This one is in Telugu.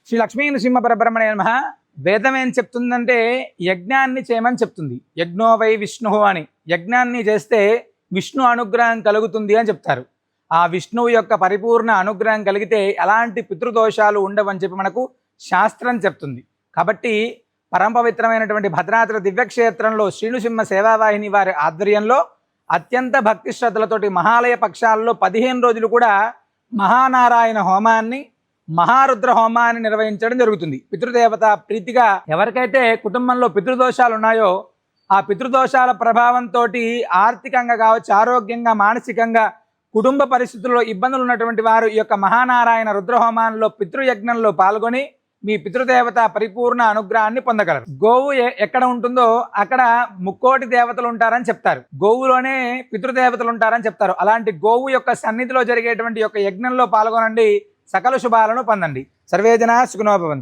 శ్రీ లక్ష్మీ నృసింహ పరబ్రహ్మణే నమః. వేదం ఏం చెప్తుందంటే యజ్ఞాన్ని చేయమని చెప్తుంది. యజ్ఞో వై విష్ణు అని. యజ్ఞాన్ని చేస్తే విష్ణు అనుగ్రహం కలుగుతుంది అని చెప్తారు. ఆ విష్ణువు యొక్క పరిపూర్ణ అనుగ్రహం కలిగితే ఎలాంటి పితృదోషాలు ఉండవని చెప్పి మనకు శాస్త్రం చెప్తుంది. కాబట్టి పరమపవిత్రమైనటువంటి భద్రాద్రి దివ్యక్షేత్రంలో శ్రీనృసింహ సేవావాహిని వారి ఆధ్వర్యంలో అత్యంత భక్తి శ్రద్ధలతోటి మహాలయ పక్షాల్లో 15 రోజులు కూడా మహానారాయణ హోమాన్ని, మహారుద్ర హోమాన్ని నిర్వహించడం జరుగుతుంది. పితృదేవత ప్రీతిగా ఎవరికైతే కుటుంబంలో పితృదోషాలు ఉన్నాయో ఆ పితృదోషాల ప్రభావంతో ఆర్థికంగా కావచ్చు, ఆరోగ్యంగా, మానసికంగా, కుటుంబ పరిస్థితుల్లో ఇబ్బందులు ఉన్నటువంటి వారు ఈ యొక్క మహానారాయణ రుద్రహోమానంలో పితృయజ్ఞంలో పాల్గొని మీ పితృదేవత పరిపూర్ణ అనుగ్రహాన్ని పొందగలరు. గోవు ఎక్కడ ఉంటుందో అక్కడ ముక్కోటి దేవతలు ఉంటారని చెప్తారు. గోవులోనే పితృదేవతలు ఉంటారని చెప్తారు. అలాంటి గోవు యొక్క సన్నిధిలో జరిగేటువంటి యొక్క యజ్ఞంలో పాల్గొనండి, సకల శుభాలను పొందండి. సర్వేజన సుఖినో భవంతు.